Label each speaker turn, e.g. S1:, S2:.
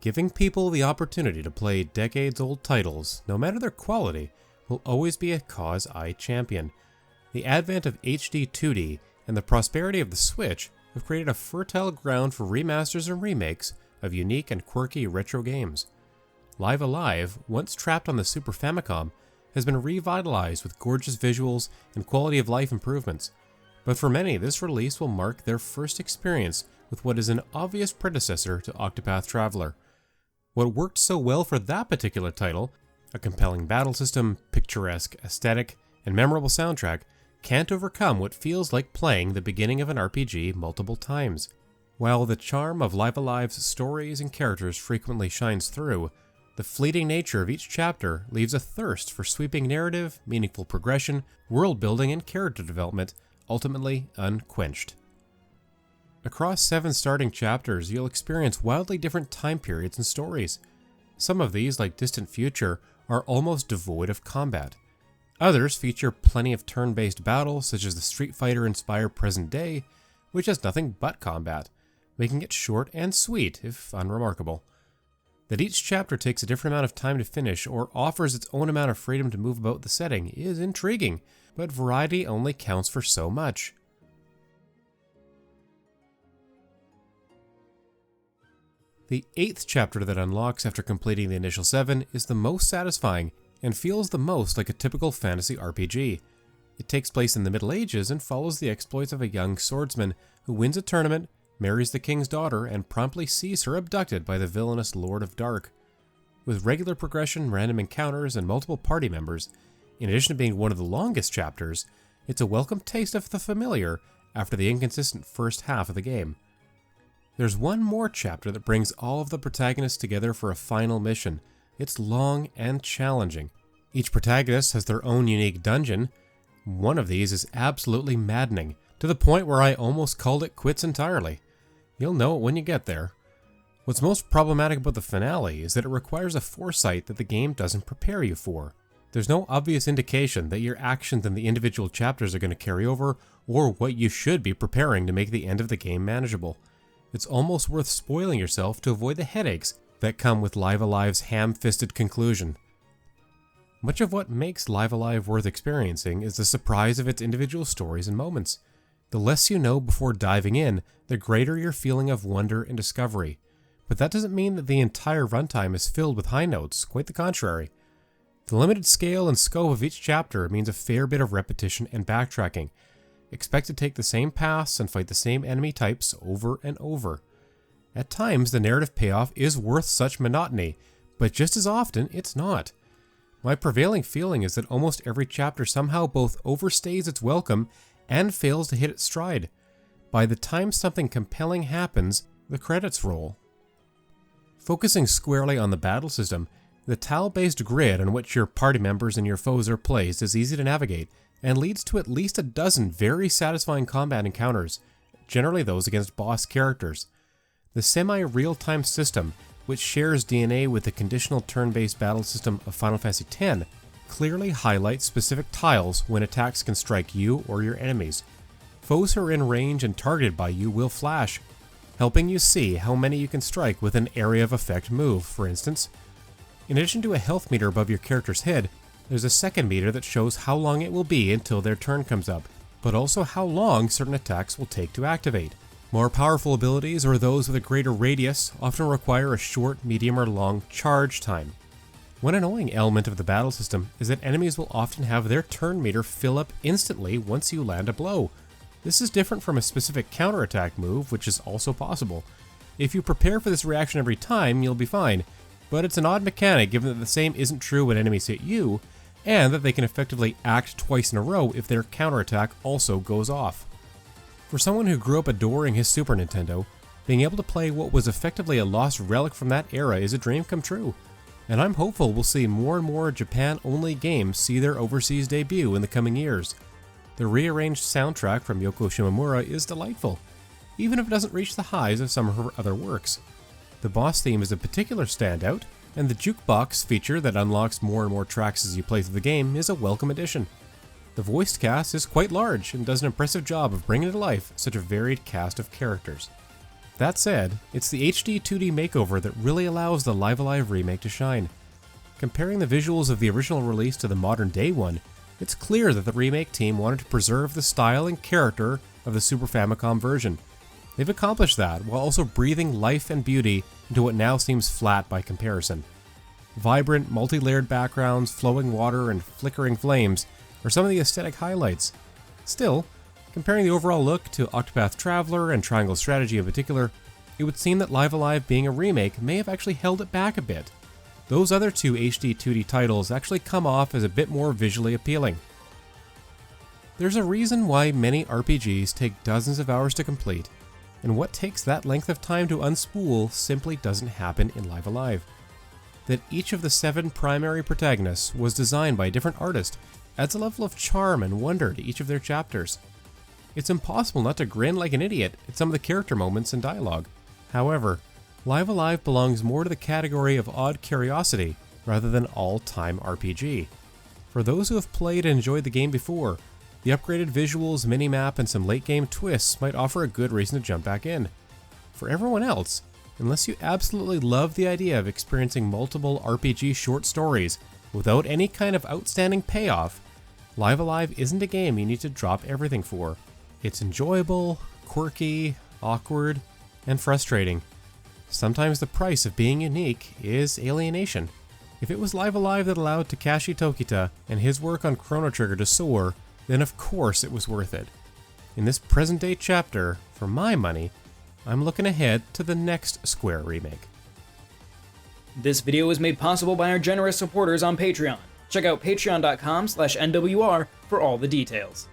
S1: Giving people the opportunity to play decades-old titles, no matter their quality, will always be a cause I champion. The advent of HD-2D and the prosperity of the Switch have created a fertile ground for remasters and remakes of unique and quirky retro games. Live Alive, once trapped on the Super Famicom, has been revitalized with gorgeous visuals and quality of life improvements. But for many, this release will mark their first experience with what is an obvious predecessor to Octopath Traveler. What worked so well for that particular title, a compelling battle system, picturesque aesthetic, and memorable soundtrack, can't overcome what feels like playing the beginning of an RPG multiple times. While the charm of Live Alive's stories and characters frequently shines through, the fleeting nature of each chapter leaves a thirst for sweeping narrative, meaningful progression, world building, and character development, ultimately unquenched. Across 7 starting chapters, you'll experience wildly different time periods and stories. Some of these, like Distant Future, are almost devoid of combat. Others feature plenty of turn-based battles, such as the Street Fighter-inspired Present Day, which has nothing but combat, making it short and sweet, if unremarkable. That each chapter takes a different amount of time to finish or offers its own amount of freedom to move about the setting is intriguing, but variety only counts for so much. The 8th chapter that unlocks after completing the initial 7 is the most satisfying and feels the most like a typical fantasy RPG. It takes place in the Middle Ages and follows the exploits of a young swordsman who wins a tournament, marries the king's daughter, and promptly sees her abducted by the villainous Lord of Dark. With regular progression, random encounters, and multiple party members, in addition to being one of the longest chapters, it's a welcome taste of the familiar after the inconsistent first half of the game. There's one more chapter that brings all of the protagonists together for a final mission. It's long and challenging. Each protagonist has their own unique dungeon. One of these is absolutely maddening, to the point where I almost called it quits entirely. You'll know it when you get there. What's most problematic about the finale is that it requires a foresight that the game doesn't prepare you for. There's no obvious indication that your actions in the individual chapters are going to carry over, or what you should be preparing to make the end of the game manageable. It's almost worth spoiling yourself to avoid the headaches that come with Live Alive's ham-fisted conclusion. Much of what makes Live Alive worth experiencing is the surprise of its individual stories and moments. The less you know before diving in, the greater your feeling of wonder and discovery. But that doesn't mean that the entire runtime is filled with high notes, quite the contrary. The limited scale and scope of each chapter means a fair bit of repetition and backtracking. Expect to take the same paths and fight the same enemy types over and over. At times, the narrative payoff is worth such monotony, but just as often, it's not. My prevailing feeling is that almost every chapter somehow both overstays its welcome and fails to hit its stride. By the time something compelling happens, the credits roll. Focusing squarely on the battle system, the tile-based grid on which your party members and your foes are placed is easy to navigate, and leads to at least a dozen very satisfying combat encounters, generally those against boss characters. The semi-real-time system, which shares DNA with the conditional turn-based battle system of Final Fantasy X, clearly highlights specific tiles when attacks can strike you or your enemies. Foes who are in range and targeted by you will flash, helping you see how many you can strike with an area of effect move, for instance. In addition to a health meter above your character's head, there's a second meter that shows how long it will be until their turn comes up, but also how long certain attacks will take to activate. More powerful abilities, or those with a greater radius, often require a short, medium, or long charge time. One annoying element of the battle system is that enemies will often have their turn meter fill up instantly once you land a blow. This is different from a specific counterattack move, which is also possible. If you prepare for this reaction every time, you'll be fine, but it's an odd mechanic given that the same isn't true when enemies hit you, and that they can effectively act twice in a row if their counterattack also goes off. For someone who grew up adoring his Super Nintendo, being able to play what was effectively a lost relic from that era is a dream come true, and I'm hopeful we'll see more and more Japan-only games see their overseas debut in the coming years. The rearranged soundtrack from Yoko Shimomura is delightful, even if it doesn't reach the highs of some of her other works. The boss theme is a particular standout, and the jukebox feature that unlocks more and more tracks as you play through the game is a welcome addition. The voiced cast is quite large and does an impressive job of bringing to life such a varied cast of characters. That said, it's the HD-2D makeover that really allows the Live Alive remake to shine. Comparing the visuals of the original release to the modern day one, it's clear that the remake team wanted to preserve the style and character of the Super Famicom version. They've accomplished that while also breathing life and beauty into what now seems flat by comparison. Vibrant, multi-layered backgrounds, flowing water, and flickering flames are some of the aesthetic highlights. Still, comparing the overall look to Octopath Traveler and Triangle Strategy in particular, it would seem that Live Alive being a remake may have actually held it back a bit. Those other two HD-2D titles actually come off as a bit more visually appealing. There's a reason why many RPGs take dozens of hours to complete, and what takes that length of time to unspool simply doesn't happen in Live Alive. That each of the 7 primary protagonists was designed by a different artist adds a level of charm and wonder to each of their chapters. It's impossible not to grin like an idiot at some of the character moments and dialogue. However, Live Alive belongs more to the category of odd curiosity rather than all-time RPG. For those who have played and enjoyed the game before, the upgraded visuals, minimap, and some late-game twists might offer a good reason to jump back in. For everyone else, unless you absolutely love the idea of experiencing multiple RPG short stories without any kind of outstanding payoff, Live Alive isn't a game you need to drop everything for. It's enjoyable, quirky, awkward, and frustrating. Sometimes the price of being unique is alienation. If it was Live Alive that allowed Takashi Tokita and his work on Chrono Trigger to soar, then of course it was worth it. In this present-day chapter, for my money, I'm looking ahead to the next Square remake.
S2: This video was made possible by our generous supporters on Patreon. Check out patreon.com/NWR for all the details.